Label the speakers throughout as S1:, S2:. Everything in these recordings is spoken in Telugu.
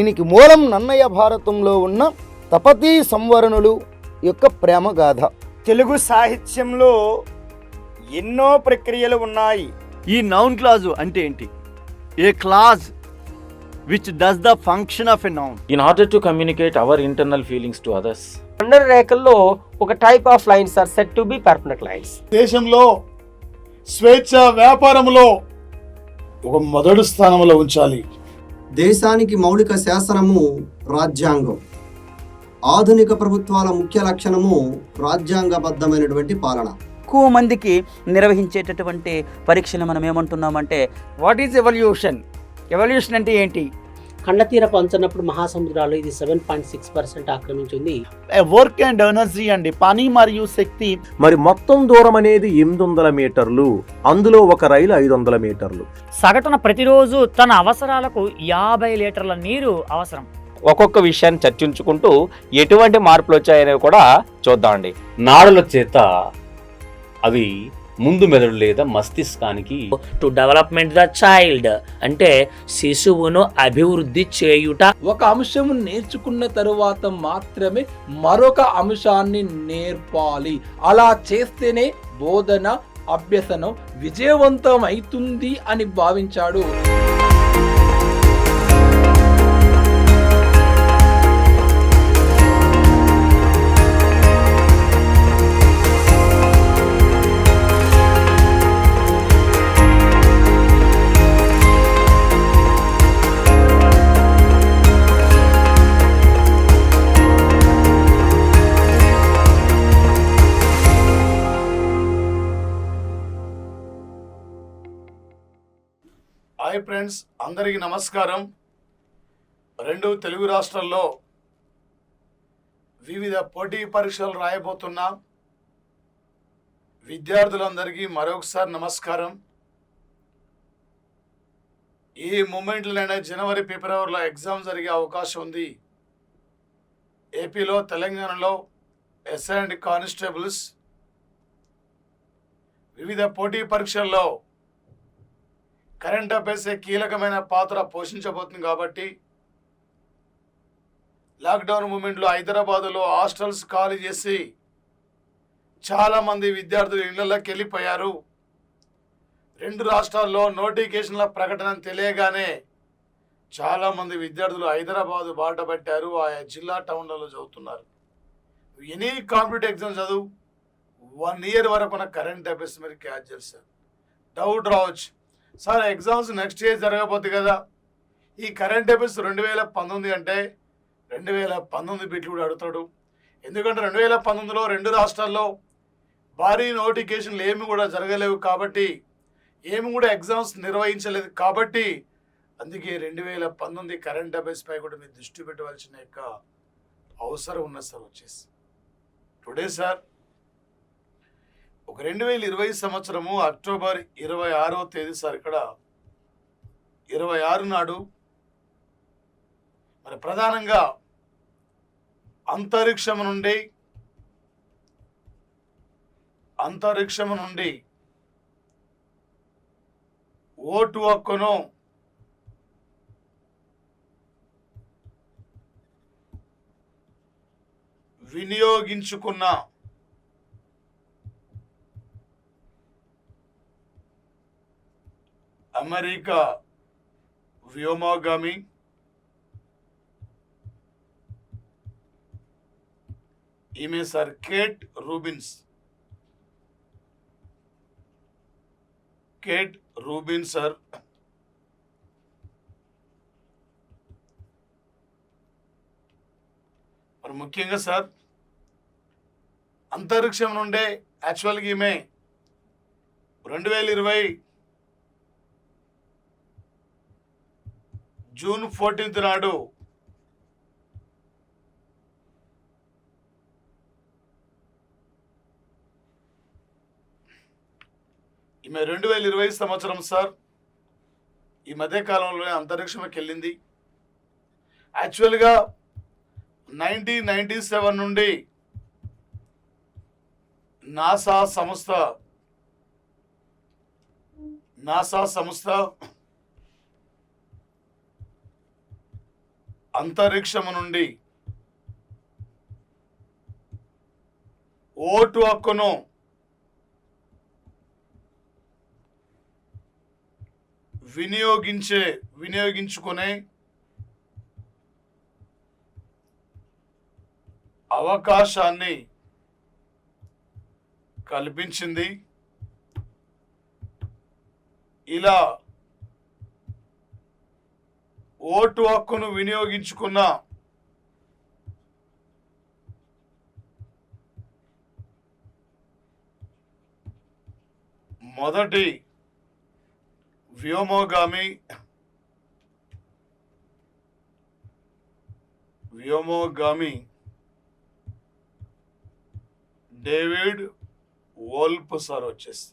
S1: దీనికి మూలం నన్నయ్య భారతంలో ఉన్న తపతీ సంవరణులు యొక్క ప్రేమ గాథ.
S2: తెలుగు సాహిత్యంలో ఎన్నో ప్రక్రియలు ఉన్నాయి.
S3: ఈ నౌన్ క్లాజు అంటే ఏంటి? A clause which does the function of a noun
S4: in order to communicate our internal feelings to others.
S5: ఖండన రేఖల్లో ఒక type of lines are set to be permanent lines.
S6: దేశంలో స్వేచ్ఛ వ్యాపారంలో ఒక మొదటి స్థానంలో ఉంచాలి.
S7: దేశానికి మౌలిక శాసనము రాజ్యాంగం. ఆధునిక ప్రభుత్వాల ముఖ్య లక్షణము రాజ్యాంగబద్ధమైనటువంటి పాలన.
S8: ఎక్కువ మందికి నిర్వహించేటటువంటి పరీక్షలు మనం ఏమంటున్నామంటే
S2: వాట్ ఈజ్ ఎవల్యూషన్? ఎవల్యూషన్ అంటే ఏంటి?
S9: ఖండతీరపు అంచనప్పుడు మహాసముద్రాలు ఇది 7.6% ఆక్రమించింది.
S3: వర్క్ అండ్ ఎనర్జీ అండి, పని మరియు శక్తి.
S10: మరి మొత్తం దూరం అనేది 800 మీటర్లు, అందులో ఒక రైలు 500 మీటర్లు.
S11: సగటున ప్రతిరోజు తన అవసరాలకు 50 లీటర్ల నీరు అవసరం.
S4: ఒక్కొక్క విషయాన్ని చర్చించుకుంటూ ఎటువంటి మార్పులు వచ్చాయనేవి కూడా చూద్దామండి. నాడుల చేత అవి ముందు మెదడు లేదా మస్తిష్కానికి
S9: టు డెవలప్మెంట్ ద చైల్డ్ అంటే శిశువును అభివృద్ధి చేయుట.
S12: ఒక అంశం నేర్చుకున్న తరువాత మాత్రమే మరొక అంశాన్ని నేర్పాలి. అలా చేస్తేనే బోధన అభ్యసనం విజయవంతం అవుతుంది అని భావించాడు.
S6: హాయ్ ఫ్రెండ్స్, అందరికీ నమస్కారం. 2 తెలుగు రాష్ట్రాల్లో వివిధ పోటీ పరీక్షలు రాయబోతున్న విద్యార్థులందరికీ మరొకసారి నమస్కారం. ఈ మూమెంట్లోనే జనవరి ఫిబ్రవరిలో ఎగ్జామ్ జరిగే అవకాశం ఉంది. ఏపీలో, తెలంగాణలో ఎస్ఐ అండ్ కానిస్టేబుల్స్ వివిధ పోటీ పరీక్షల్లో కరెంట్ అఫైర్స్ కీలకమైన పాత్ర పోషించబోతుంది. కాబట్టి లాక్డౌన్ మూమెంట్లో హైదరాబాదులో హాస్టల్స్ ఖాళీ చేసి చాలామంది విద్యార్థులు ఇళ్లలోకి వెళ్ళిపోయారు. 2 రాష్ట్రాల్లో నోటిఫికేషన్ల ప్రకటన తెలియగానే చాలామంది విద్యార్థులు హైదరాబాదు బాట పట్టారు. ఆయా జిల్లా టౌన్లలో చదువుతున్నారు. ఎనీ కాంపిటేటివ్ ఎగ్జామ్ చదువు 1 ఇయర్ వరకు ఉన్న కరెంట్ అఫైర్స్ మీరు క్యాచ్ చేస్తారు. డౌట్ రావచ్చు, సార్ ఎగ్జామ్స్ నెక్స్ట్ ఇయర్ జరగబోతుంది కదా, ఈ కరెంట్ అఫైర్స్ 2019 అంటే 2019 బిట్లు కూడా అడుగుతాడు. ఎందుకంటే 2019లో 2 రాష్ట్రాల్లో భారీ నోటిఫికేషన్లు ఏమి కూడా జరగలేవు కాబట్టి, ఏమి కూడా ఎగ్జామ్స్ నిర్వహించలేదు కాబట్టి, అందుకే 2019 కరెంట్ అఫైర్స్ పై కూడా మీరు దృష్టి పెట్టవలసిన యొక్క అవసరం ఉన్నది సార్. వచ్చేసి టుడే సార్ ఒక 2020 సంవత్సరము అక్టోబర్ 26వ తేదీ సార్, ఇక్కడ 26 నాడు మరి ప్రధానంగా అంతరిక్షం నుండి ఓటు హక్కును వినియోగించుకున్న అమెరికా వ్యోమగామి ఈమె సార్ కేట్ రూబిన్స్ సార్. మరి ముఖ్యంగా సార్ అంతరిక్షం నుండే యాక్చువల్గా ఈమె 2020 జూన్ 14 నాడు ఈమె 2020 సంవత్సరం సార్ ఈ మధ్య కాలంలోనే అంతరిక్షంలోకి వెళ్ళింది. యాక్చువల్గా 1997 నుండి నాసా సంస్థ అంతరిక్షము నుండి ఓటు హక్కును వినియోగించుకునే అవకాశాన్ని కల్పించింది. ఇలా ఓటు హక్కును వినియోగించుకున్న మొదటి వ్యోమగామి డేవిడ్ వోల్ప్ సార్ వచ్చేసి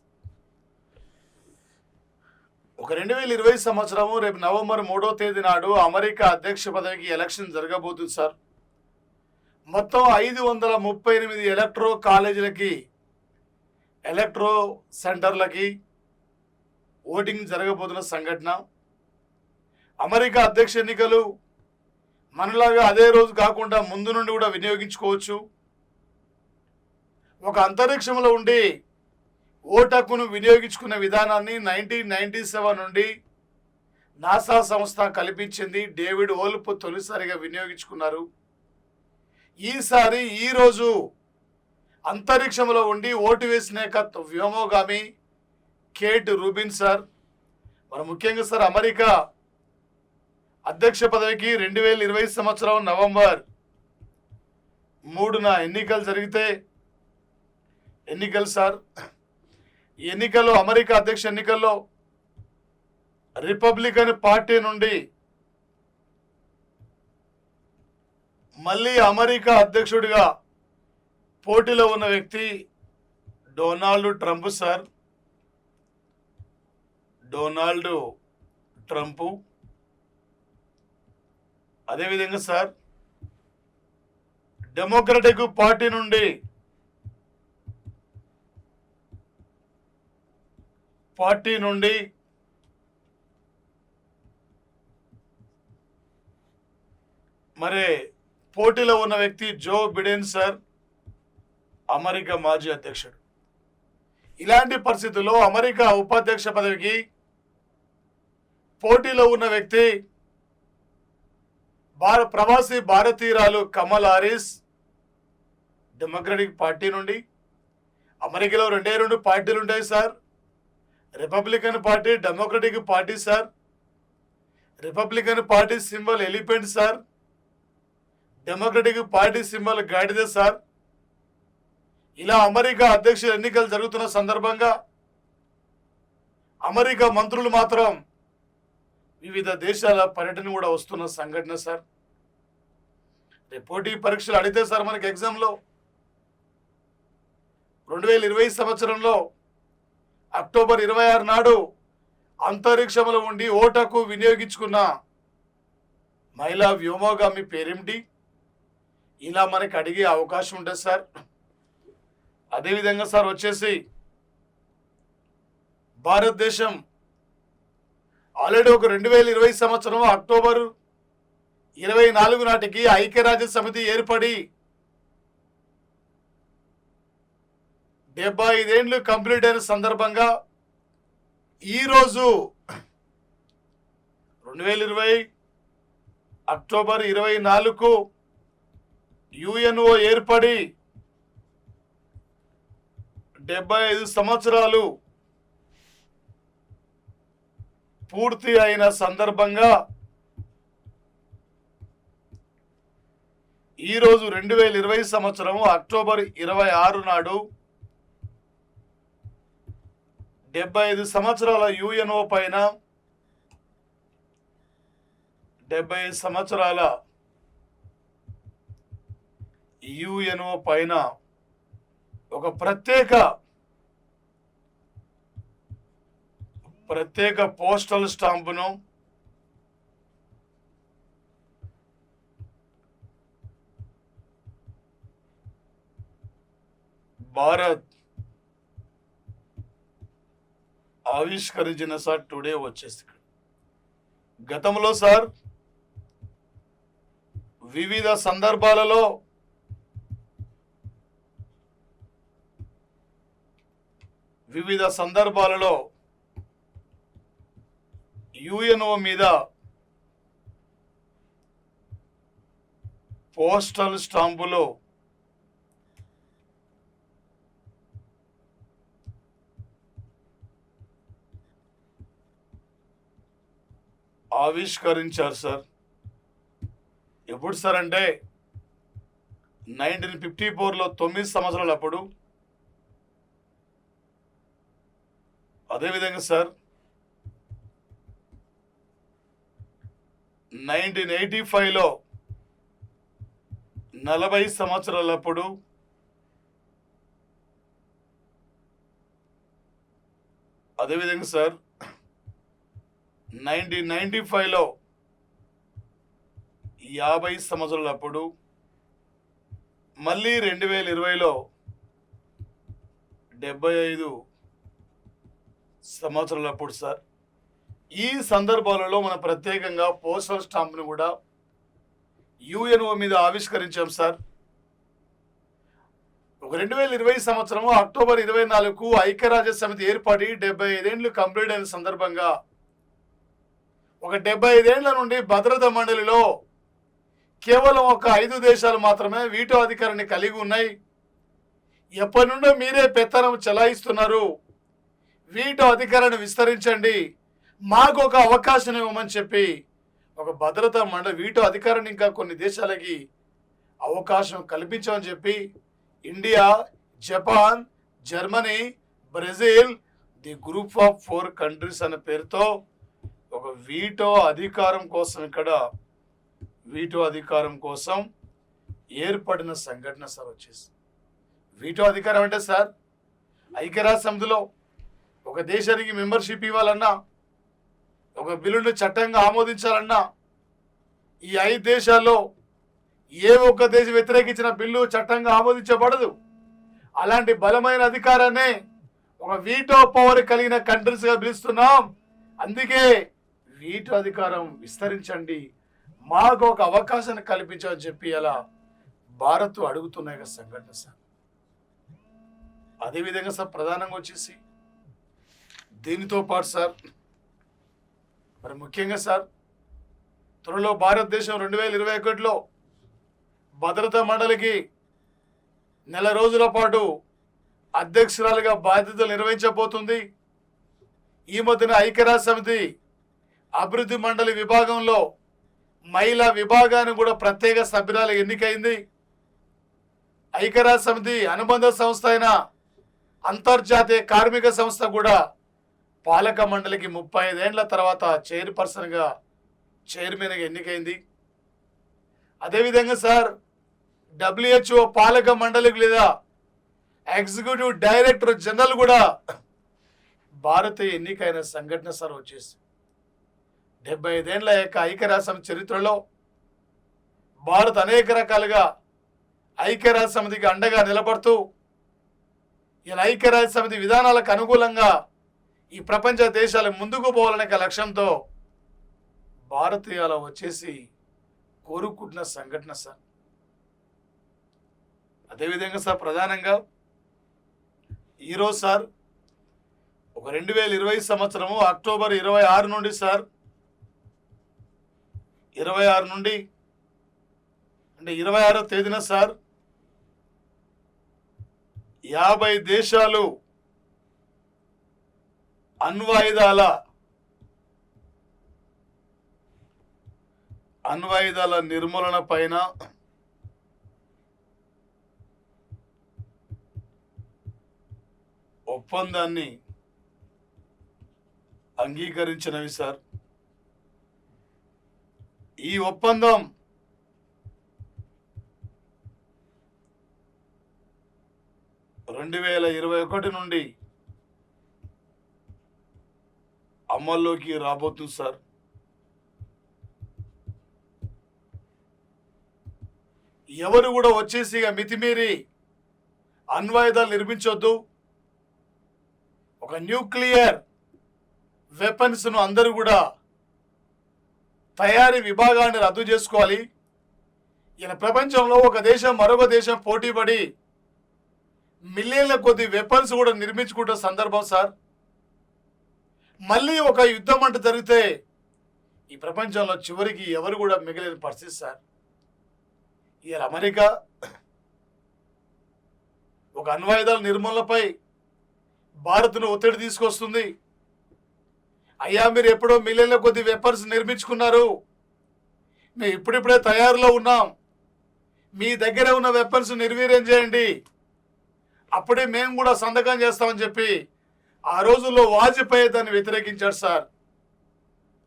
S6: ఒక 2020 సంవత్సరము రేపు నవంబర్ 3వ తేదీ నాడు అమెరికా అధ్యక్ష పదవికి ఎలక్షన్ జరగబోతుంది సార్. మొత్తం 538 ఎలక్ట్రో సెంటర్లకి ఓటింగ్ జరగబోతున్న సంఘటన. అమెరికా అధ్యక్ష ఎన్నికలు మనలాగా అదే రోజు కాకుండా ముందు నుండి కూడా వినియోగించుకోవచ్చు. ఒక అంతరిక్షంలో ఉండి ఓటు హక్కును వినియోగించుకునే విధానాన్ని 1997 నుండి నాసా సంస్థ కల్పించింది. డేవిడ్ వోల్ప్ తొలిసారిగా వినియోగించుకున్నారు. ఈరోజు అంతరిక్షంలో ఉండి ఓటు వేసిన వ్యోమగామి కేట్ రూబిన్ సార్. మరి ముఖ్యంగా సార్ అమెరికా అధ్యక్ష పదవికి 2020 సంవత్సరం నవంబర్ 3న ఎన్నికలు సార్. ఈ ఎన్నికల్లో అమెరికా అధ్యక్ష ఎన్నికల్లో రిపబ్లికన్ పార్టీ నుండి మళ్ళీ అమెరికా అధ్యక్షుడిగా పోటీలో ఉన్న వ్యక్తి Donald Trump sir. Donald Trump. అదేవిధంగా సార్ డెమోక్రటిక్ పార్టీ నుండి మరి పోటీలో ఉన్న వ్యక్తి జో బిడెన్ సార్, అమెరికా మాజీ అధ్యక్షుడు. ఇలాంటి పరిస్థితుల్లో అమెరికా ఉపాధ్యక్ష పదవికి పోటీలో ఉన్న వ్యక్తి ప్రవాసీ భారతీయురాలు కమల్ హారిస్, డెమోక్రటిక్ పార్టీ నుండి. అమెరికాలో 2 పార్టీలు ఉంటాయి sir, Republican party, democratic party sir. Republican party symbol elephant sir, democratic party symbol గాడిద సార్. ఇలా అమెరికా అధ్యక్ష ఎన్నికలు జరుగుతున్న సందర్భంగా అమెరికా మంత్రులు మాత్రం వివిధ దేశాల పర్యటన కూడా వస్తున్న సంఘటన సార్. రేపు పోటీ పరీక్షలు అడిగితే సార్ మనకి ఎగ్జామ్లో 2020 సంవత్సరంలో అక్టోబర్ 26 నాడు అంతరిక్షంలో ఉండి ఓటుకు వినియోగించుకున్న మహిళా వ్యోమగామి పేరేమిటి, ఇలా మనకి అడిగే అవకాశం ఉంటుంది సార్. అదేవిధంగా సార్ వచ్చేసి భారతదేశం ఆల్రెడీ ఒక 2020 సంవత్సరం అక్టోబర్ 24 నాటికి ఐక్యరాజ్య సమితి ఏర్పడి 75 ఏళ్ళు కంప్లీట్ అయిన సందర్భంగా ఈరోజు 2020 అక్టోబర్ 24 యుఎన్ఓ ఏర్పడి 75 సంవత్సరాలు పూర్తి అయిన సందర్భంగా ఈరోజు 2020 సంవత్సరం అక్టోబర్ 26 నాడు 75 సంవత్సరాల యుఎన్ఓ పైన 75 సంవత్సరాల యుఎన్ఓ పైన ఒక ప్రత్యేక పోస్టల్ స్టాంపును భారత్ ఆవిష్కరించిన సార్ టుడే వచ్చేసి. గతంలో సార్ వివిధ సందర్భాలలో యుఎన్ఓ మీద పోస్టల్ స్టాంపులు ఆవిష్కరించారు సార్. ఎప్పుడు సార్ అంటే 1954లో 9 సంవత్సరాలు అప్పుడు. అదేవిధంగా సార్ 1985లో 40 సంవత్సరాలప్పుడు. అదేవిధంగా సార్ 1995లో 50 సంవత్సరాలప్పుడు. మళ్ళీ 2020లో 75 సంవత్సరాలప్పుడు సార్. ఈ సందర్భాలలో మనం ప్రత్యేకంగా పోస్టల్ స్టాంప్ను కూడా యుఎన్ఓ మీద ఆవిష్కరించాం సార్. ఒక 2020 సంవత్సరం అక్టోబర్ 24కు ఐక్యరాజ్య సమితి ఏర్పడి 75 ఏళ్ళు కంప్లీట్ అయిన సందర్భంగా ఒక 75 ఏళ్ల నుండి భద్రతా మండలిలో కేవలం ఒక 5 దేశాలు మాత్రమే వీటో అధికారాన్ని కలిగి ఉన్నాయి. ఎప్పటి నుండో మీరే పెత్తనం చెలాయిస్తున్నారు, వీటో అధికారాన్ని విస్తరించండి, మాకు ఒక అవకాశం ఇవ్వమని చెప్పి ఒక భద్రతా మండలి వీటో అధికారాన్ని ఇంకా కొన్ని దేశాలకి అవకాశం కల్పించమని చెప్పి India, Japan, Germany, Brazil, the group of 4 countries అనే పేరుతో ఒక వీటో అధికారం కోసం ఏర్పడిన సంఘటన సార్ వచ్చేసి. వీటో అధికారం అంటే సార్ ఐక్యరాజ్య సమితిలో ఒక దేశానికి మెంబర్షిప్ ఇవ్వాలన్నా, ఒక బిల్లును చట్టంగా ఆమోదించాలన్నా ఈ 5 దేశాల్లో ఏ ఒక్క దేశం వ్యతిరేకించిన బిల్లు చట్టంగా ఆమోదించబడదు. అలాంటి బలమైన అధికారాన్ని ఒక వీటో పవర్ కలిగిన కంట్రీస్గా పిలుస్తున్నాం. అందుకే వీటో అధికారం విస్తరించండి, మాకు ఒక అవకాశాన్ని కల్పించమని చెప్పి అలా భారత్ అడుగుతున్న సంఘటన సార్. అదేవిధంగా సార్ ప్రధానంగా వచ్చేసి దీనితో పాటు సార్ మరి ముఖ్యంగా సార్ త్వరలో భారతదేశం 2021లో భద్రతా మండలికి 4 రోజుల పాటు అధ్యక్షురాలుగా బాధ్యతలు నిర్వహించబోతుంది. ఈ మధ్యన ఐక్యరాజ్య సమితి అభివృద్ధి మండలి విభాగంలో మహిళా విభాగాన్ని కూడా ప్రత్యేక సభ్యురాలు ఎన్నికైంది. ఐక్యరాజ్య సమితి అనుబంధ సంస్థ అయిన అంతర్జాతీయ కార్మిక సంస్థ కూడా పాలక మండలికి 35 ఏళ్ల తర్వాత చైర్మన్గా ఎన్నికైంది. అదేవిధంగా సార్ WHO పాలక మండలికి లేదా ఎగ్జిక్యూటివ్ డైరెక్టర్ జనరల్ కూడా భారతీయ ఎన్నికైన సంఘటన సార్ వచ్చేసి. 75 ఏళ్ల యొక్క ఐక్యరాజ్య సమితి చరిత్రలో భారత్ అనేక రకాలుగా ఐక్యరాజ్య సమితికి అండగా నిలబడుతూ ఇలా ఐక్యరాజ్య సమితి విధానాలకు అనుకూలంగా ఈ ప్రపంచ దేశాలు ముందుకు పోవాలనే లక్ష్యంతో భారతీయులు వచ్చేసి కోరుకుంటున్న సంఘటన సార్. అదేవిధంగా సార్ ప్రధానంగా ఈరోజు సార్ ఒక 2020 సంవత్సరము అక్టోబర్ 26 నుండి సార్ 26 నుండి అంటే 26వ తేదీన సార్ 50 దేశాలు అణ్వాయుధాల నిర్మూలన పైన ఒప్పందాన్ని అంగీకరించినవి సార్. ఈ ఒప్పందం 2021 నుండి అమల్లోకి రాబోతుంది సార్. ఎవరు కూడా వచ్చేసి మితిమీరి అణ్వాయుధాలు నిర్మించొద్దు, ఒక న్యూక్లియర్ వెపన్స్ను అందరూ కూడా తయారీ విభాగాన్ని రద్దు చేసుకోవాలి. ఇలా ప్రపంచంలో ఒక దేశం మరొక దేశం పోటీపడి మిలియన్ల కొద్ది వెపన్స్ కూడా నిర్మించుకుంటున్న సందర్భం సార్. మళ్ళీ ఒక యుద్ధం అంటూ జరిగితే ఈ ప్రపంచంలో చివరికి ఎవరు కూడా మిగిలిన పరిస్థితి సార్. ఇలా అమెరికా ఒక అణ్వాయుధాల నిర్మూలనపై భారత్ను ఒత్తిడి తీసుకొస్తుంది. అయ్యా, మీరు ఎప్పుడో మిలియన్ల కొద్ది వెపన్స్ నిర్మించుకున్నారు, మేము ఇప్పుడిప్పుడే తయారులో ఉన్నాం, మీ దగ్గర ఉన్న వెపన్స్ నిర్వీర్యం చేయండి, అప్పుడే మేము కూడా సంతకం చేస్తామని చెప్పి ఆ రోజుల్లో వాజ్పేయి దాన్ని వ్యతిరేకించాడు సార్.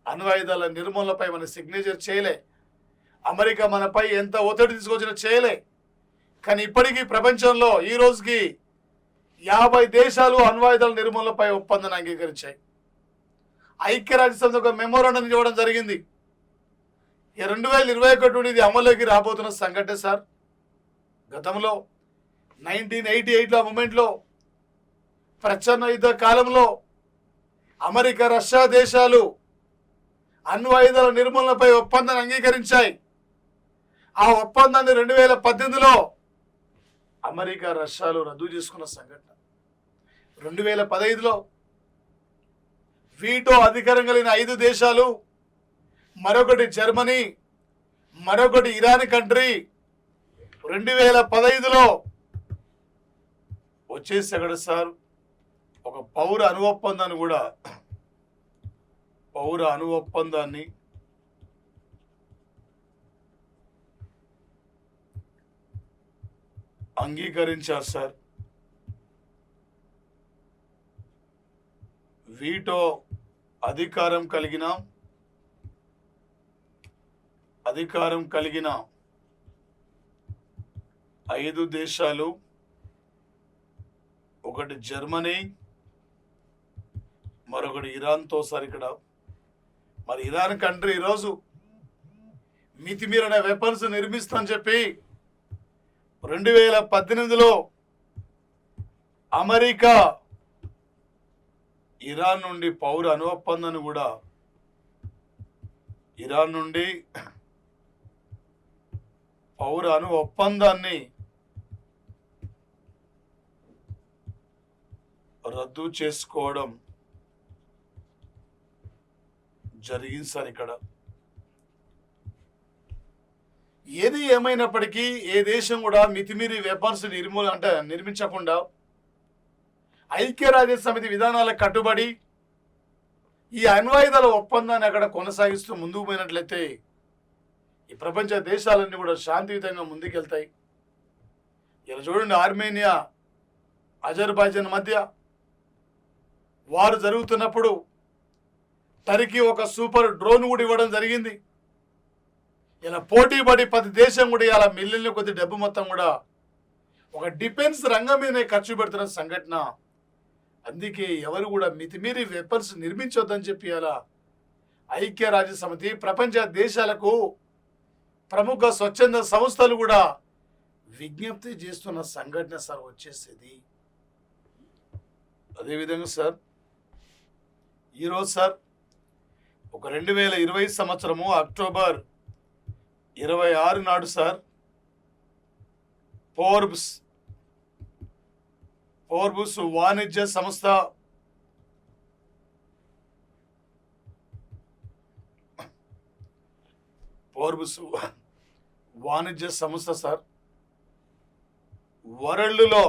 S6: అణ్వాయుధాల నిర్మూలనపై మన సిగ్నేచర్ చేయలే, అమెరికా మనపై ఎంత ఒత్తిడి తీసుకొచ్చినా చేయలే. కానీ ఇప్పటికీ ప్రపంచంలో ఈ రోజుకి 50 దేశాలు అణ్వాయుధాల నిర్మూలనపై ఒప్పందాన్ని అంగీకరించాయి. ఐక్యరాజ్యసమితి ఒక మెమోరాండం ఇవ్వడం జరిగింది. 2021 నుండి ఇది అమల్లోకి రాబోతున్న సంఘటన సార్. గతంలో 1988లో మూమెంట్లో ప్రచ్ఛన్న యుద్ధ కాలంలో అమెరికా, రష్యా దేశాలు అణ్వాయుధాల నిర్మూలనపై ఒప్పందాన్ని అంగీకరించాయి. ఆ ఒప్పందాన్ని 2018లో అమెరికా, రష్యాలు రద్దు చేసుకున్న సంఘటన. 2015లో వీటో అధికారం కలిగిన 5 దేశాలు, మరొకటి జర్మనీ, మరొకటి ఇరాన్ కంట్రీ 2015లో వచ్చేసి అక్కడ సార్ ఒక పౌర అణు ఒప్పందాన్ని అంగీకరించారు సార్. వీటో అధికారం కలిగిన 5 దేశాలు, ఒకటి జర్మనీ, మరొకటి ఇరాన్తో సార్. ఇక్కడ మరి ఇరాన్ కంట్రీ ఈరోజు మితిమీరిన వెపన్స్ నిర్మిస్తామని చెప్పి 2018లో అమెరికా ఇరాన్ నుండి పౌర అణు ఒప్పందాన్ని కూడా రద్దు చేసుకోవడం జరిగింది సార్. ఇక్కడ ఏది ఏమైనప్పటికీ ఏ దేశం కూడా మితిమీరి వెపన్స్ నిర్మించకుండా ఐక్యరాజ్య సమితి విధానాలకు కట్టుబడి ఈ అణ్వాయుధాల ఒప్పందాన్ని అక్కడ కొనసాగిస్తూ ముందుకు పోయినట్లయితే ఈ ప్రపంచ దేశాలన్నీ కూడా శాంతియుతంగా ముందుకెళ్తాయి. ఇలా చూడండి, ఆర్మేనియా, అజర్బైజాన్ మధ్య వారు జరుగుతున్నప్పుడు టర్కీ ఒక సూపర్ డ్రోన్ కూడా ఇవ్వడం జరిగింది. ఇలా పోటీపడి ప్రతి దేశం కూడా ఇలా మిలియన్ల కొద్ది డబ్బు మొత్తం కూడా ఒక డిఫెన్స్ రంగం మీదనే ఖర్చు పెడుతున్న సంఘటన. అందుకే ఎవరు కూడా మితిమీరి వెపన్స్ నిర్మించొద్దని చెప్పి అలా ఐక్యరాజ్య సమితి, ప్రపంచ దేశాలకు ప్రముఖ స్వచ్ఛంద సంస్థలు కూడా విజ్ఞప్తి చేస్తున్న సంఘటన సార్ వచ్చేసేది. అదేవిధంగా సార్ ఈరోజు సార్ ఒక 2020 సంవత్సరము అక్టోబర్ 26 నాడు సార్ ఫోర్బ్స్ వాణిజ్య సంస్థ సార్ వరల్డ్లో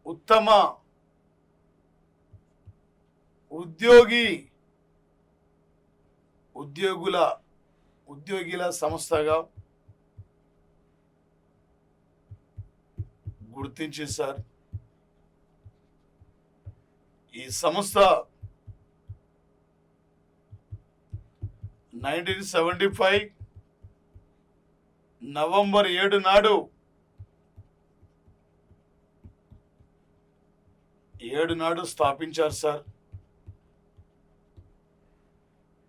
S6: ఉత్తమ ఉద్యోగుల సంస్థగా గుర్తించి సార్ ఈ సంస్థ 1975 నవంబర్ 7 నాడు స్థాపించారు సార్.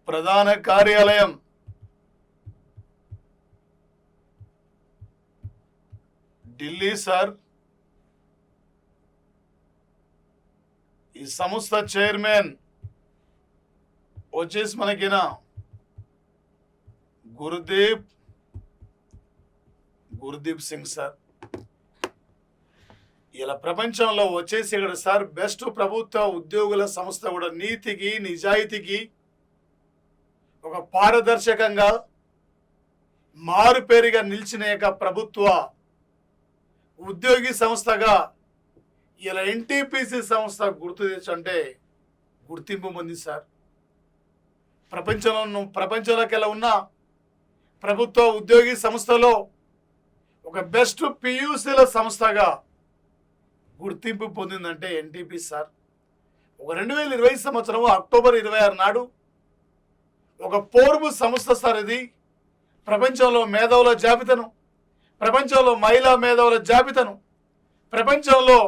S6: ప్రధాన కార్యాలయం ఢిల్లీ సార్. ఈ సంస్థ చైర్మన్ వచ్చేసి మనకిన గురుదీప్ సింగ్ సార్. ఇలా ప్రపంచంలో వచ్చేసి ఇక్కడ సార్ బెస్ట్ ప్రభుత్వ ఉద్యోగుల సంస్థ కూడా నీతికి నిజాయితీకి ఒక పారదర్శకంగా మారుపేరుగా నిలిచిన యొక్క ప్రభుత్వ ఉద్యోగి సంస్థగా ఇలా ఎన్టీపీసీ సంస్థ అంటే గుర్తింపు పొంది సార్. ప్రపంచంలోకెల్లా ఉన్న ప్రభుత్వ ఉద్యోగి సంస్థలో ఒక బెస్ట్ పియూసీల సంస్థగా గుర్తింపు పొందిందంటే ఎన్టీపీ సార్. ఒక 2020 సంవత్సరం అక్టోబర్ 26 నాడు ఒక పోర్బు సంస్థ సార్ ఇది. ప్రపంచంలో మేధావుల జాబితాను, ప్రపంచంలో మహిళా మేధావుల జాబితాను, ప్రపంచంలో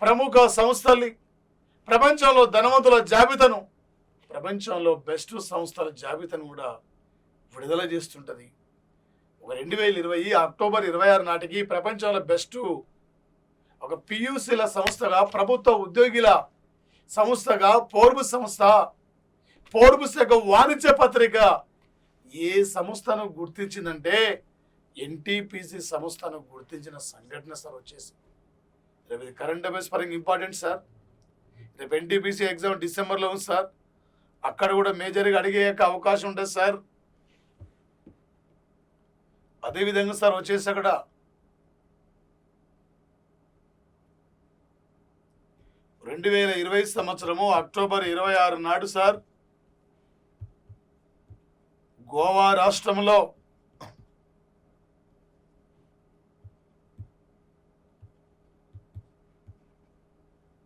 S6: ప్రముఖ సంస్థల్ని, ప్రపంచంలో ధనవంతుల జాబితాను, ప్రపంచంలో బెస్ట్ సంస్థల జాబితాను కూడా విడుదల చేస్తుంటుంది. ఒక 2020 అక్టోబర్ 26 నాటికి ప్రపంచంలో బెస్ట్ ఒక పియూసీల సంస్థగా, ప్రభుత్వ ఉద్యోగుల సంస్థగా ఫోర్బ్స్ యొక్క వాణిజ్య పత్రిక ఏ సంస్థను గుర్తించిందంటే ఎన్టీపీసీ సంస్థను గుర్తించిన సంఘటన సార్ వచ్చేసి. రేపు ఇది కరెంట్ అఫైర్స్ పరంగా ఇంపార్టెంట్ సార్. రేపు ఎన్టీపీసీ ఎగ్జామ్ డిసెంబర్లో ఉంది సార్. అక్కడ కూడా మేజర్గా అడిగే అవకాశం ఉంటుంది సార్. అదేవిధంగా సార్ వచ్చేసి అక్కడ సంవత్సరము అక్టోబర్ 26 నాడు సార్ గోవా రాష్ట్రంలో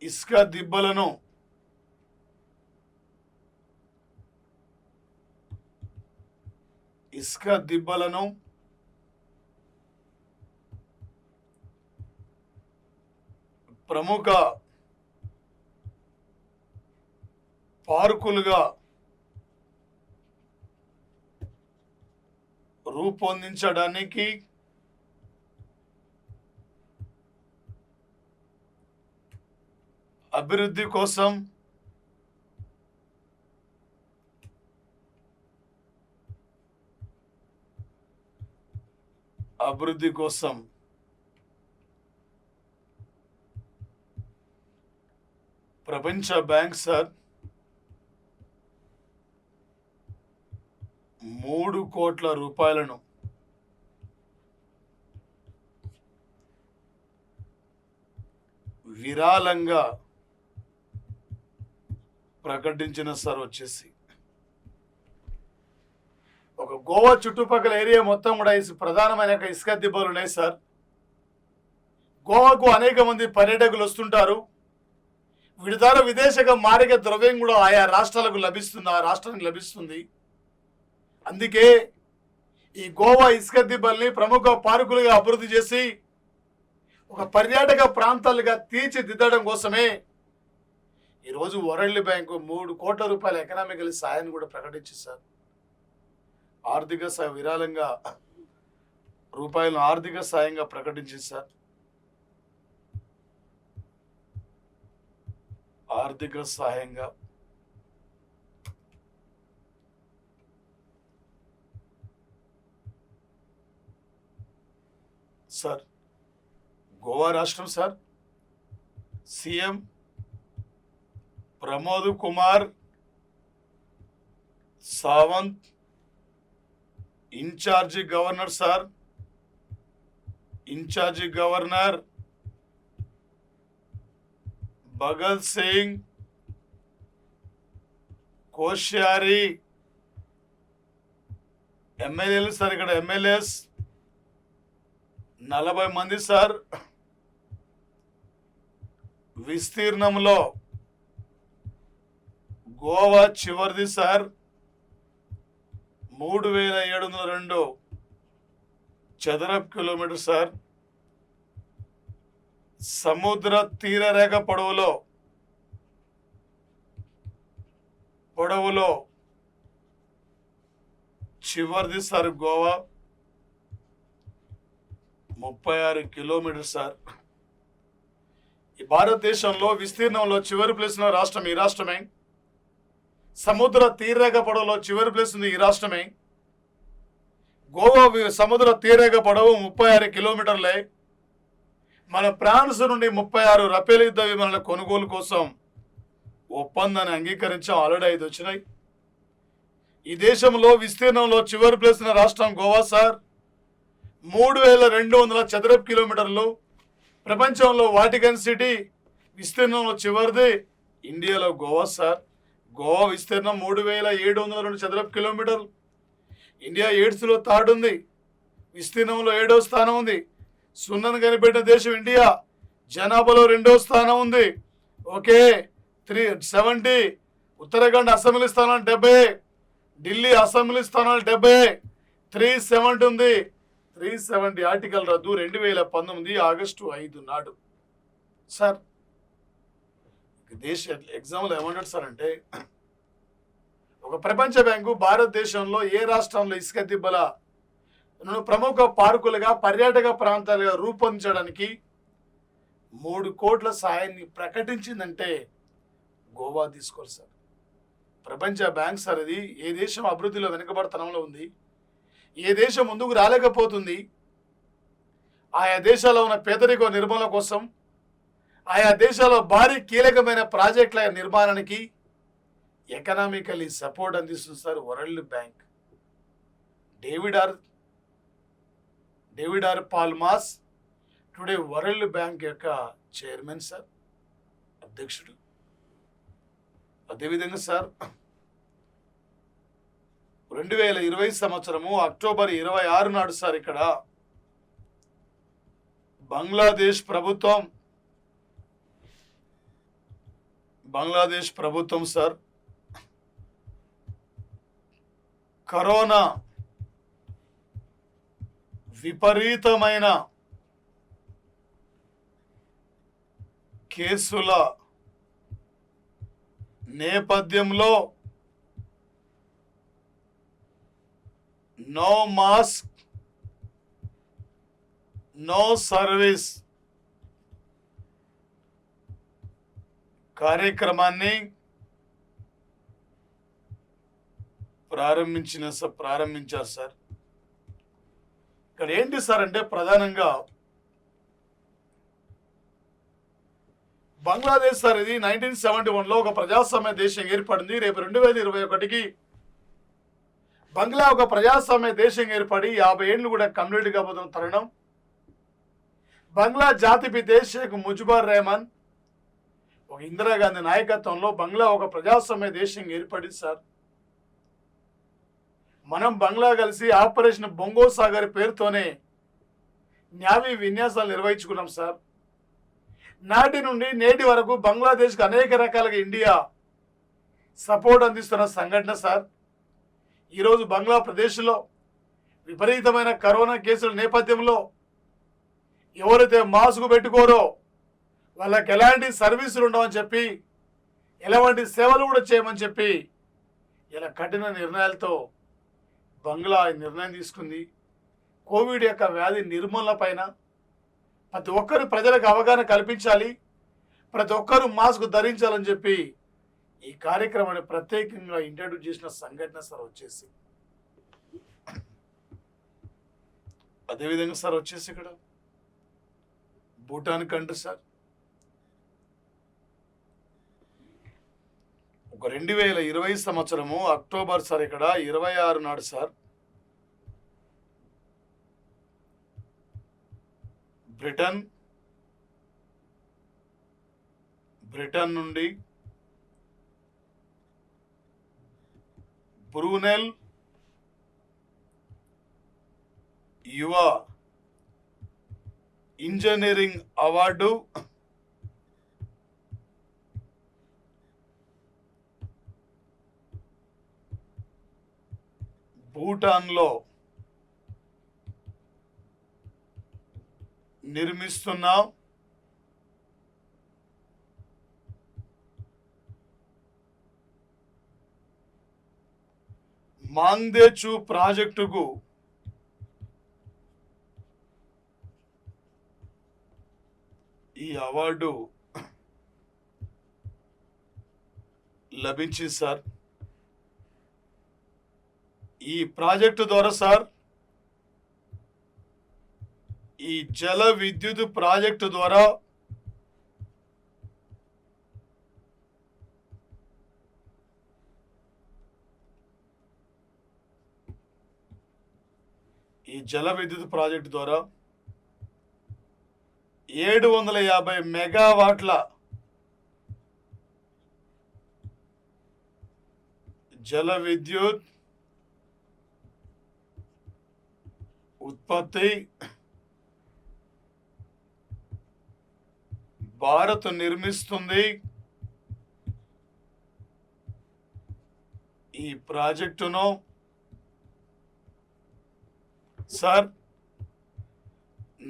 S6: ఇసుక దిబ్బలను ప్రముఖ పార్కులుగా రూపొందించడానికి అభివృద్ధి కోసం ప్రపంచ బ్యాంక్ సార్ 3 కోట్ల రూపాయలను విరాళంగా ప్రకటించిన సార్ వచ్చేసి. ఒక గోవా చుట్టుపక్కల ఏరియా మొత్తం కూడా ప్రధానమైన ఇసుక దిబ్బలు ఉన్నాయి సార్. గోవాకు అనేక మంది పర్యాటకులు వస్తుంటారు. వీటి ద్వారా విదేశీయ మారక ద్రవ్యం కూడా ఆయా రాష్ట్రాలకు లభిస్తుంది. అందుకే ఈ గోవా ఇసుక దిబ్బల్ని ప్రముఖ పార్కులుగా అభివృద్ధి చేసి ఒక పర్యాటక ప్రాంతాలుగా తీర్చిదిద్దడం కోసమే ఈరోజు వరల్డ్ బ్యాంకు 3 కోట్ల రూపాయల ఎకనామికల్ సాయాన్ని కూడా ప్రకటించింది సార్. ఆర్థిక విరాళంగా రూపాయలను ఆర్థిక సాయంగా ప్రకటించింది సార్. ఆర్థిక సహాయంగా సార్ గోవా రాష్ట్రం sir CM Pramod Kumar Sawant, in charge governor Bhagat Singh Koshyari, ఎమ్మెల్యేలు సార్ ఇక్కడ ఎమ్మెల్యేస్ 40 మంది సార్. విస్తీర్ణంలో గోవా చివరిది సార్ 3702 చదరపు కిలోమీటర్ సార్. సముద్ర తీరరేఖ పొడవులో చివరిది సార్ గోవా 36 కిలోమీటర్ సార్. ఈ భారతదేశంలో విస్తీర్ణంలో చివరి ప్లేస్ ఉన్న రాష్ట్రం ఈ రాష్ట్రమే. సముద్ర తీరరేఖ పొడవులో చివరి ప్లేస్ ఉంది ఈ రాష్ట్రమే. గోవా సముద్ర తీరేగ పొడవు 36 కిలోమీటర్లే. మన ఫ్రాన్స్ నుండి 36 రఫేల్ యుద్ధ విమానాల కొనుగోలు కోసం ఒప్పందాన్ని అంగీకరించాం. ఆల్రెడీ 5 వచ్చినాయి. ఈ దేశంలో విస్తీర్ణంలో చివరి ప్లేస్ ఉన్న రాష్ట్రం గోవా సార్. 3200 చదరపు కిలోమీటర్లు. ప్రపంచంలో వాటికన్ సిటీ విస్తీర్ణంలో చివరిది ఇండియాలో గోవా సార్. గోవా విస్తీర్ణం 3702 చదరపు కిలోమీటర్లు. ఇండియా ఎయిడ్స్లో థర్డ్ ఉంది, విస్తీర్ణంలో 7వ స్థానం ఉంది. సున్నను కనిపెట్టిన దేశం ఇండియా, జనాభాలో 2వ స్థానం ఉంది. ఓకే, 370. ఉత్తరాఖండ్ అసెంబ్లీ స్థానాలు 70, ఢిల్లీ అసెంబ్లీ స్థానాలు 70, 370 ఉంది. 370 ఆర్టికల్ రద్దు 2019 ఆగస్టు 5 నాడు సార్. దేశ ఎగ్జాంపుల్ ఏమంటాడు సార్ అంటే, ఒక ప్రపంచ బ్యాంకు భారతదేశంలో ఏ రాష్ట్రంలో ఇసుక దిబ్బల ప్రముఖ పార్కులుగా పర్యాటక ప్రాంతాలుగా రూపొందించడానికి 3 కోట్ల సాయాన్ని ప్రకటించిందంటే గోవా తీసుకోవాలి సార్. ప్రపంచ బ్యాంక్ సార్ ఇది. ఏ దేశం అభివృద్ధిలో వెనుకబడతనంలో ఉంది, ఏ దేశం ముందుకు రాలేకపోతుంది, ఆయా దేశాల్లో ఉన్న పేదరిక నిర్మూలన కోసం, ఆయా దేశాల్లో భారీ కీలకమైన ప్రాజెక్టుల నిర్మాణానికి ఎకనామికలీ సపోర్ట్ అందిస్తుంది sir world bank. David R Palmas today world bank యొక్క చైర్మన్ సార్, అధ్యక్షుడు. అదేవిధంగా సార్ 2020 సంవత్సరము అక్టోబర్ 26 నాడు సార్ ఇక్కడ బంగ్లాదేశ్ ప్రభుత్వం సార్ కరోనా విపరీతమైన కేసుల నేపథ్యంలో నో మాస్క్ నో సర్వీస్ కార్యక్రమాన్ని ప్రారంభించారు సార్. ఇక్కడ ఏంటి సార్ అంటే ప్రధానంగా బంగ్లాదేశ్ సార్ ఇది 1971లో ఒక ప్రజాస్వామ్య దేశం ఏర్పడింది. రేపు 2021కి బంగ్లా ఒక ప్రజాస్వామ్య దేశం ఏర్పడి 50 ఏళ్ళు కూడా కంప్లీట్ కాబోతున్న తరుణం. బంగ్లా జాతిపితే షేక్ ముజిబుర్ రెహమాన్ ఒక ఇందిరాగాంధీ నాయకత్వంలో బంగ్లా ఒక ప్రజాస్వామ్య దేశం ఏర్పడింది సార్. మనం బంగ్లా కలిసి ఆపరేషన్ బొంగో సాగర్ పేరుతోనే న్యావీ విన్యాసాలు నిర్వహించుకున్నాం సార్. నాటి నుండి నేటి వరకు బంగ్లాదేశ్కి అనేక రకాలుగా ఇండియా సపోర్ట్ అందిస్తున్న సంఘటన సార్. ఈరోజు బంగ్లాదేశ్లో విపరీతమైన కరోనా కేసుల నేపథ్యంలో ఎవరైతే మాస్క్ పెట్టుకోరో వాళ్ళకి ఎలాంటి సర్వీసులు ఉండవని చెప్పి, ఎలాంటి సేవలు కూడా చేయమని చెప్పి ఇలా కఠిన నిర్ణయాలతో బంగ్లా నిర్ణయం తీసుకుంది. కోవిడ్ యొక్క వ్యాధి నిర్మూలన పైన ప్రతి ఒక్కరు ప్రజలకు అవగాహన కల్పించాలి, ప్రతి ఒక్కరూ మాస్క్ ధరించాలని చెప్పి ఈ కార్యక్రమాన్ని ప్రత్యేకంగా ఇంట్రడ్యూస్ చేసిన సంఘటన సార్ వచ్చేసి. అదేవిధంగా సార్ వచ్చేసి ఇక్కడ భూటాన్ కంట్రీ సార్ ఒక 2020 సంవత్సరము అక్టోబర్ సార్ ఇక్కడ 26 నాడు సార్ బ్రిటన్ నుండి బ్రూనెల్ యువ ఇంజనీరింగ్ అవార్డు భూటాన్లో నిర్మిస్తున్న మాంగ్దేచు ప్రాజెక్టుకు ఈ అవార్డు లభించింది సార్. ఈ ప్రాజెక్టు ద్వారా సార్ ఈ జల విద్యుత్ ప్రాజెక్టు ద్వారా ఈ జల విద్యుత్ ప్రాజెక్టు ద్వారా 750 మెగావాట్ల జల విద్యుత్ ఉత్పత్తి భారత్ నిర్మిస్తుంది. ఈ ప్రాజెక్టును సార్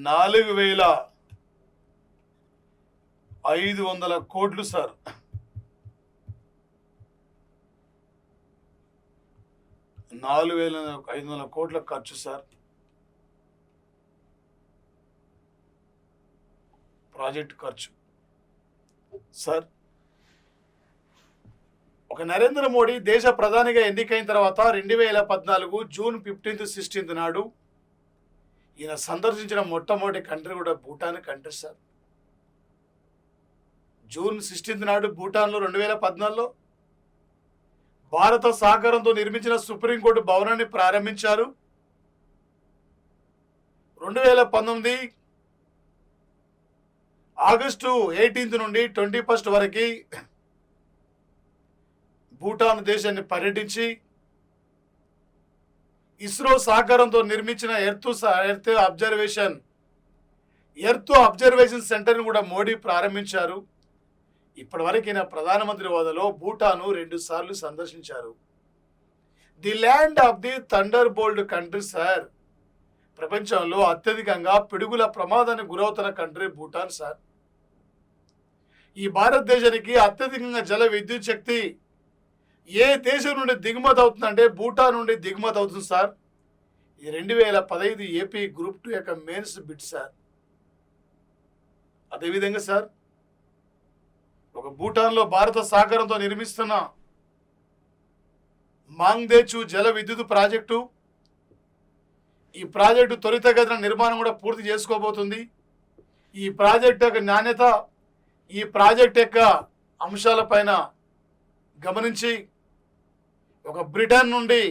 S6: 4,500 కోట్లు సార్. 4,500 కోట్ల ఖర్చు సార్ ప్రాజెక్ట్ ఖర్చు. సార్ ఒక నరేంద్ర మోడీ దేశ ప్రధానిగా ఎన్నికైన తర్వాత 2014 జూన్ 15, 16 నాడు ఈయన సందర్శించిన మొట్టమొదటి కంట్రీ కూడా భూటాన్ కంట్రీ సార్. జూన్ 16 నాడు భూటాన్లో 2014లో భారత సహకారంతో నిర్మించిన సుప్రీంకోర్టు భవనాన్ని ప్రారంభించారు. 2019 ఆగస్టు 18 నుండి 21 వరకు భూటాన్ దేశాన్ని పర్యటించి ఇస్రో సహకారంతో నిర్మించిన ఎర్త్ అబ్జర్వేషన్ సెంటర్ని కూడా మోడీ ప్రారంభించారు. ఇప్పటివరకు ఈయన ప్రధానమంత్రి హోదాలో భూటాను 2 సార్లు సందర్శించారు. The land of the thunderbolt country sir. ప్రపంచంలో అత్యధికంగా పిడుగుల ప్రమాదానికి గురవుతున్న కంట్రీ భూటాన్ సార్. ఈ భారతదేశానికి అత్యధికంగా జల విద్యుత్ శక్తి ఏ దేశం నుండి దిగుమతి అవుతుందంటే భూటాన్ నుండి దిగుమతి అవుతుంది సార్. ఈ 2015 ఏపీ గ్రూప్ 2 యొక్క మెయిన్స్ బిడ్ సార్. అదేవిధంగా సార్ ఒక భూటాన్లో భారత సహకారంతో నిర్మిస్తున్న మాంగ్దేచు జల విద్యుత్ ప్రాజెక్టు, ఈ ప్రాజెక్టు త్వరితగతిన నిర్మాణం కూడా పూర్తి చేసుకోబోతుంది. ఈ ప్రాజెక్టు యొక్క నాణ్యత, ఈ ప్రాజెక్ట్ యొక్క అంశాలపైన గమనించి ఒక బ్రిటన్ నుండి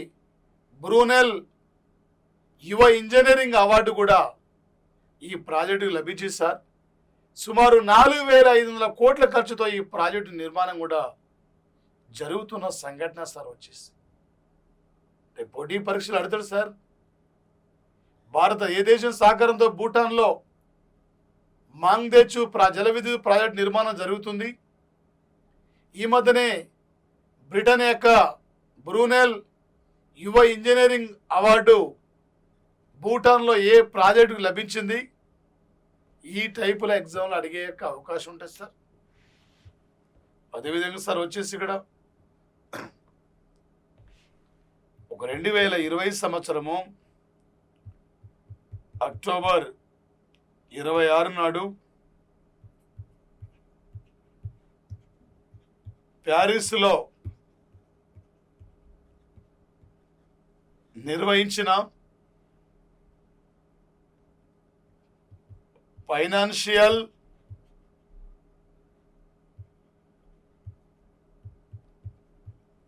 S6: బ్రూనెల్ యువ ఇంజనీరింగ్ అవార్డు కూడా ఈ ప్రాజెక్టుకు లభించింది సార్. సుమారు 4,500 కోట్ల ఖర్చుతో ఈ ప్రాజెక్టు నిర్మాణం కూడా జరుగుతున్న సంఘటన సార్. వచ్చేసి పోటీ పరీక్షలు అడుగుతాడు సార్. భారత ఏ దేశం సహకారంతో భూటాన్లో మాంగ్దేచు జల విద్యుత్ ప్రాజెక్టు నిర్మాణం జరుగుతుంది. ఈ మధ్యనే బ్రిటన్ యొక్క బ్రూనెల్ యువ ఇంజనీరింగ్ అవార్డు భూటాన్లో ఏ ప్రాజెక్టుకు లభించింది. ఈ టైపుల ఎగ్జామ్లు అడిగే అవకాశం ఉంటుంది సార్. అదేవిధంగా సార్ వచ్చేసి ఇక్కడ ఒక 2020 సంవత్సరము అక్టోబర్ 26 నాడు ప్యారిస్లో నిర్వహించిన ఫైనాన్షియల్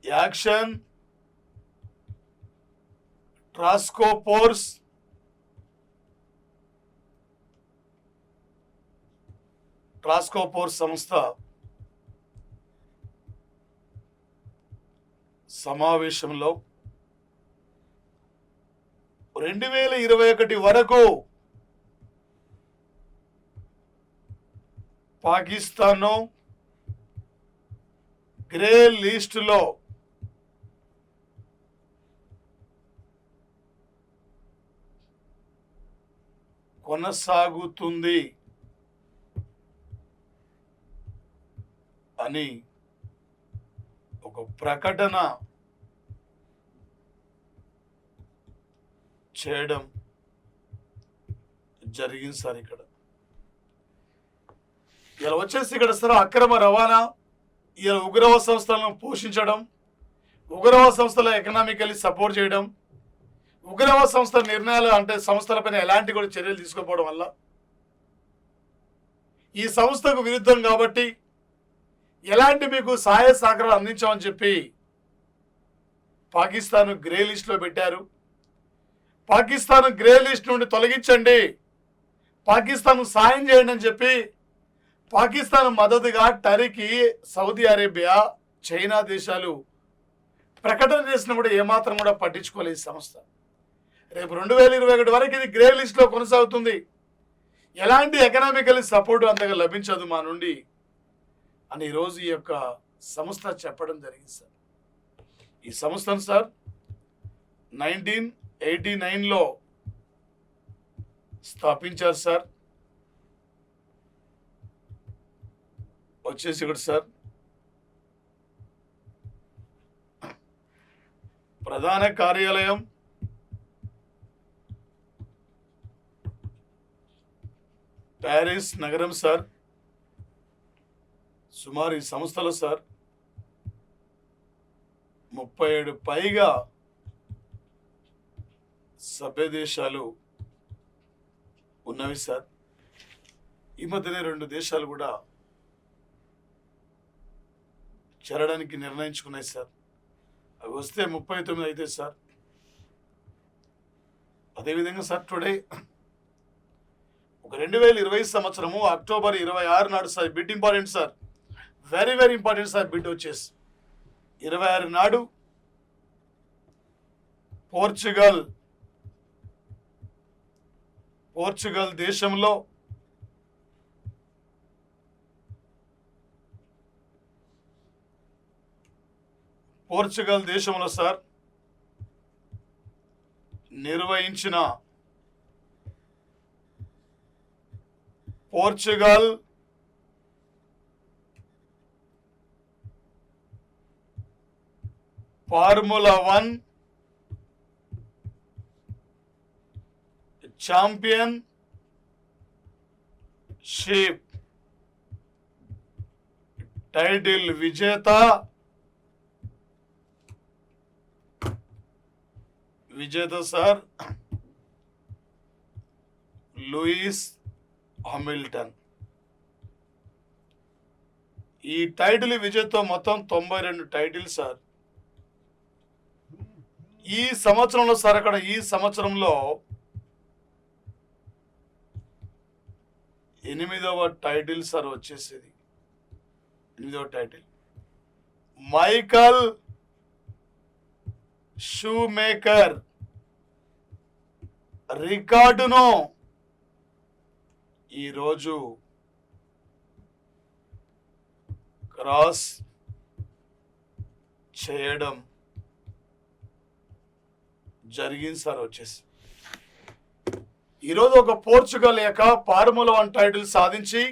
S6: యాక్షన్ ట్రాస్కోపోర్స్ సంస్థ సమావేశంలో 2021 వరకు పాకిస్తాన్ గ్రే లిస్టులో కొనసాగుతుంది అని ఒక ప్రకటన చేయడం జరిగింది సార్. ఇక్కడ ఇలా వచ్చేసి ఇక్కడ సార్ అక్రమ రవాణా, ఇలా ఉగ్రవాద సంస్థలను పోషించడం, ఉగ్రవాద సంస్థల ఎకనామికల్లీ సపోర్ట్ చేయడం, ఉగ్రవాద సంస్థల నిర్ణయాలు అంటే సంస్థలపైన ఎలాంటి కూడా చర్యలు తీసుకోకపోవడం వల్ల ఈ సంస్థకు విరుద్ధం కాబట్టి ఎలాంటి మీకు సహాయ సహకారాలు అందించామని చెప్పి పాకిస్తాన్ గ్రే లిస్ట్లో పెట్టారు. పాకిస్తాన్ గ్రే లిస్ట్ నుండి తొలగించండి, పాకిస్తాన్ సాయం చేయండి అని చెప్పి పాకిస్తాన్ మద్దతుగా టర్కీ, సౌదీ అరేబియా, చైనా దేశాలు ప్రకటన చేసినా కూడా ఏమాత్రం కూడా పట్టించుకోలేదు ఈ సంస్థ. రేపు 2021 వరకు ఇది గ్రే లిస్ట్లో కొనసాగుతుంది. ఎలాంటి ఎకనామికల్ సపోర్ట్ అంతగా లభించదు మా నుండి అని ఈరోజు ఈ యొక్క సంస్థ చెప్పడం జరిగింది సార్. ఈ సంస్థను సార్ 1989లో స్థాపించారు సార్. వచ్చేసి ఇక్కడ సార్ ప్రధాన కార్యాలయం ప్యారిస్ నగరం సార్. సుమారు ఈ సంస్థలో సార్ 37 పైగా సభ్య దేశాలు ఉన్నవి సార్. ఈ మధ్యనే 2 దేశాలు కూడా చేరడానికి నిర్ణయించుకున్నాయి సార్. అవి వస్తే 39 అయితే సార్. అదేవిధంగా సార్ టుడే ఒక 2020 సంవత్సరము అక్టోబర్ 26 నాడు sir bit important sir, very very important sir. Bit వచ్చేసి 26 నాడు పోర్చుగల్ దేశంలో సార్ నిర్వహించిన Portugal Formula 1 championship title విజేత సార్ లూయిస్ హామిల్టన్. ఈ టైటిల్ విజేత మొత్తం 92 టైటిల్ సార్. ఈ సంవత్సరంలో సార్ అక్కడ ఈ సంవత్సరంలో 8వ టైటిల్ సార్ వచ్చేసేది. 8వ టైటిల్ మైకల్ షూమేకర్ రికార్డును ఈరోజు క్రాస్ చేయడం జరిగింది సార్. వచ్చేసి ఈరోజు ఒక పోర్చుగల్ యొక్క ఫార్ములా 1 టైటిల్ సాధించి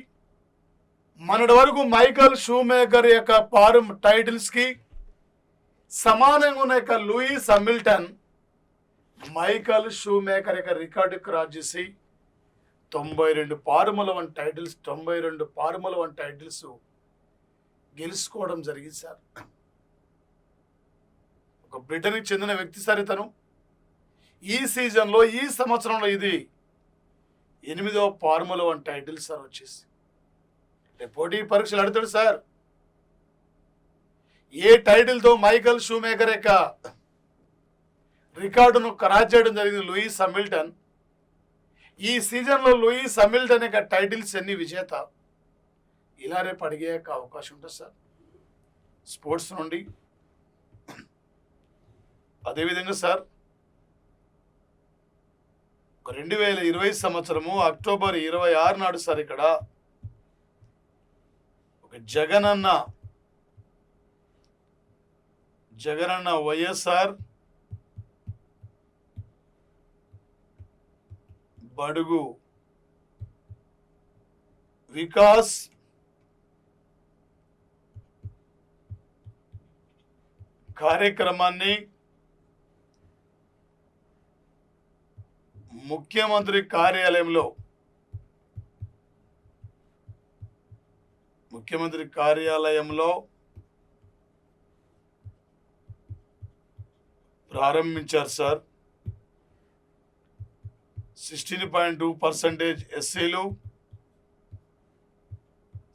S6: మొన్నటి వరకు మైకల్ షూమేకర్ యొక్క టైటిల్స్కి సమానంగా ఉన్న యొక్క లూయిస్ హామిల్టన్ మైకల్ షూమేకర్ యొక్క రికార్డు క్రాస్ చేసి 92 ఫార్ములా 1 టైటిల్స్ గెలుచుకోవడం జరిగింది సార్. ఒక బ్రిటన్కి చెందిన వ్యక్తి సార్ ఇతను. ఈ సీజన్లో ఈ సంవత్సరంలో ఇది 8వ ఫార్ములా 1 టైటిల్ సార్ వచ్చేసి. పోటీ పరీక్షలు అడుగుతాడు సార్ ఏ టైటిల్తో మైకల్ షూమేకర్ యొక్క రికార్డును క్రాస్ చేయడం జరిగింది లూయిస్ హామిల్టన్. ఈ సీజన్లో లూయిస్ హామిల్టన్ యొక్క టైటిల్స్ ఎన్ని విజేత ఇలా రేపు అడిగే అవకాశం ఉంటుంది సార్ స్పోర్ట్స్ నుండి. అదేవిధంగా సార్ 2020 సంవత్సరము అక్టోబర్ 26 నాడు సార్ ఇక్కడ ఒక జగనన్న వైఎస్ఆర్ బడుగు వికాస్ కార్యక్రమాన్ని ముఖ్యమంత్రి కార్యాలయంలో ప్రారంభించారు సార్. 16.2% ఎస్సీలు,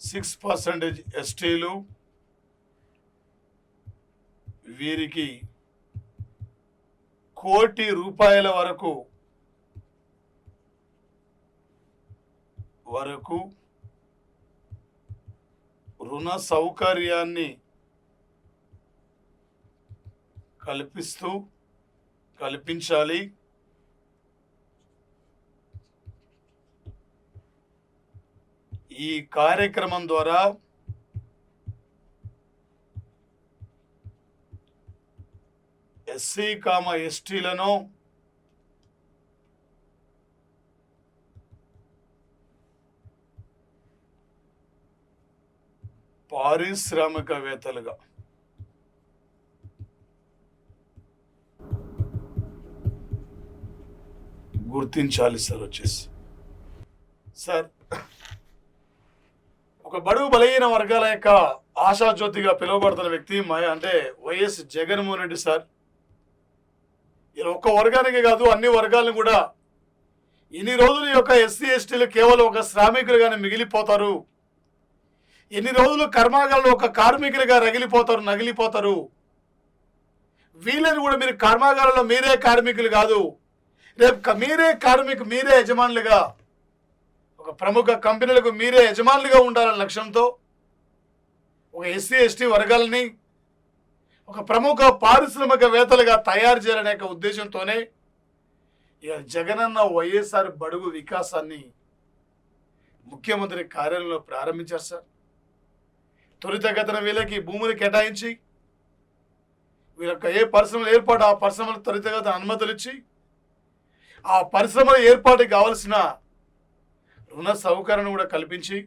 S6: 6% ఎస్టీలు. వీరికి ₹1 కోటి వరకు రుణ సౌకర్యాన్ని కల్పించాలి. ఈ కార్యక్రమం ద్వారా ఎస్సీ, ఎస్టీలను పారిశ్రామికవేత్తలుగా గుర్తించాలి సార్. ఒక బడుగు బలహీన వర్గాల యొక్క ఆశాజ్యోతిగా పిలువబడుతున్న వ్యక్తి అంటే వైఎస్ జగన్మోహన్ రెడ్డి సార్. ఇలా ఒక్క వర్గానికి కాదు, అన్ని వర్గాలను కూడా ఇన్ని రోజులు యొక్క ఎస్సీ, ఎస్టీలు కేవలం ఒక శ్రామికులుగానే మిగిలిపోతారు. ఎన్ని రోజులు కర్మాగారంలో ఒక కార్మికులుగా నగిలిపోతారు. వీళ్ళని కూడా మీరు కర్మాగారంలో మీరే కార్మికులు కాదు, రేపు మీరే యజమానులుగా, ఒక ప్రముఖ కంపెనీలకు మీరే యజమానులుగా ఉండాలనే లక్ష్యంతో ఒక ఎస్సీ, ఎస్టీ వర్గాలని ఒక ప్రముఖ పారిశ్రామికవేత్తలుగా తయారు చేయాలనే ఉద్దేశంతోనే ఇక జగనన్న వైఎస్ఆర్ బడుగు వికాసాన్ని ముఖ్యమంత్రి కార్యాలయంలో ప్రారంభించారు సార్. త్వరితగతిన వీళ్ళకి భూములు కేటాయించి వీళ్ళకి ఏ పరిశ్రమలు ఏర్పాటు ఆ పరిశ్రమలు త్వరితగతిన అనుమతులు ఇచ్చి ఆ పరిశ్రమల ఏర్పాటుకి కావలసిన రుణ సౌకర్యాన్ని కూడా కల్పించి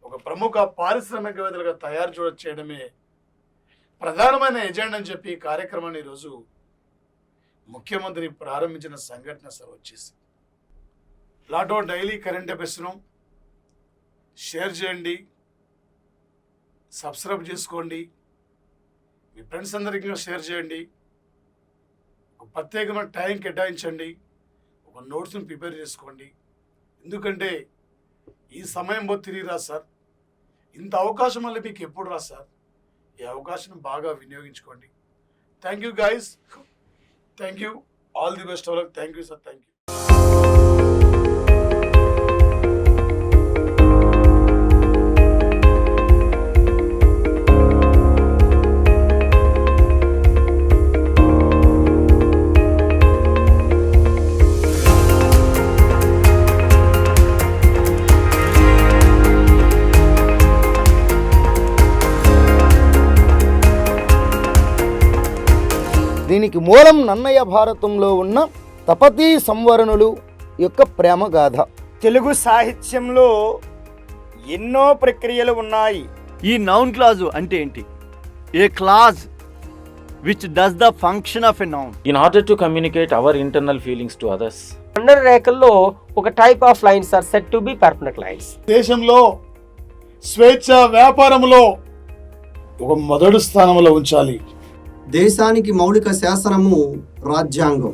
S6: ఒక ప్రముఖ పారిశ్రామికవేత్తలుగా తయారు చేయడమే ప్రధానమైన ఎజెండా అని చెప్పి ఈ కార్యక్రమాన్ని ఈరోజు ముఖ్యమంత్రి ప్రారంభించిన సంఘటన సార్ వచ్చేసి. లాటో డైలీ కరెంట్ అఫైర్స్ను షేర్ చేయండి, సబ్స్క్రైబ్ చేసుకోండి, మీ ఫ్రెండ్స్ అందరికీ షేర్ చేయండి. ఒక ప్రత్యేకమైన టైం కేటాయించండి, ఒక నోట్స్ని ప్రిపేర్ చేసుకోండి. ఎందుకంటే ఈ సమయం తిరిగి రా సార్. ఇంత అవకాశం వల్ల మీకు ఎప్పుడు రా సార్. ఈ అవకాశాన్ని బాగా వినియోగించుకోండి. Thank you guys, thank you, all the best. Thank you sir, thank you.
S1: దీనికి మూలం నన్నయ్య భారతంలో ఉన్న తపతీ సంవరణులు యొక్క ప్రేమ గాథ.
S2: తెలుగు సాహిత్యంలో ఎన్నో ప్రక్రియలు ఉన్నాయి.
S3: ఈ నౌన్ క్లాజు అంటే ఏంటి? A clause which does the function of a noun
S4: in order to communicate our internal feelings to others.
S5: Under రేఖల్లో ఒక type of lines are said to be permanent lines.
S6: దేశంలో స్వేచ్ఛ వ్యాపారంలో ఒక మొదటి స్థానంలో ఉంచాలి.
S7: దేశానికి మౌలిక శాసనము రాజ్యాంగం.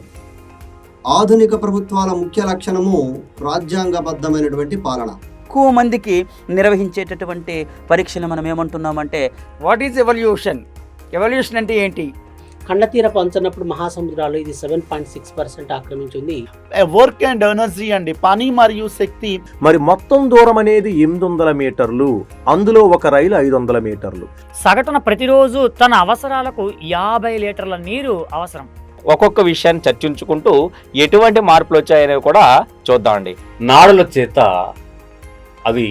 S7: ఆధునిక ప్రభుత్వాల ముఖ్య లక్షణము రాజ్యాంగబద్ధమైనటువంటి పాలన.
S8: ఎక్కువ మందికి నిర్వహించేటటువంటి పరీక్షలు మనం ఏమంటున్నామంటే
S2: వాట్ ఈజ్ ఎవల్యూషన్ అంటే ఏంటి?
S9: ఖండతీర పంచనప్పుడు మహాసముద్రాలు ఇది 7.6% ఆక్రమించింది.
S10: వర్క్ అండ్ ఎనర్జీ అండి, పని మరియు శక్తి. మరి మొత్తం దూరం అనేది 800 మీటర్లు, అందులో ఒక రైలు 500 మీటర్లు.
S11: సగటున ప్రతిరోజు తన అవసరాలకు 50 లీటర్ల నీరు అవసరం.
S4: ఒక్కొక్క విషయాన్ని చర్చించుకుంటూ ఎటువంటి మార్పులు వచ్చాయనేవి కూడా చూద్దామండి. నాడుల చేత అవి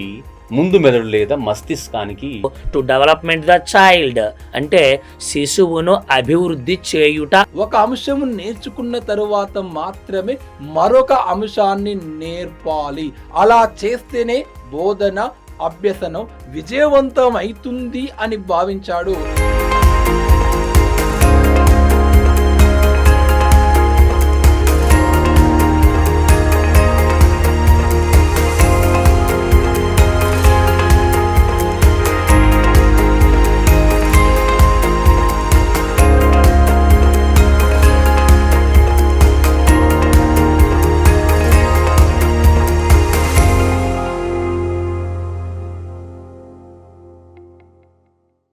S4: ముందు మెదడు లేదా మస్తిష్కానికి
S9: టు డెవలప్మెంట్ ద చైల్డ్ అంటే శిశువును అభివృద్ధి చేయుట.
S12: ఒక అంశము నేర్చుకున్న తరువాత మాత్రమే మరొక అంశాన్ని నేర్పాలి. అలా చేస్తేనే బోధన అభ్యసనం విజయవంతం అవుతుంది అని భావించాడు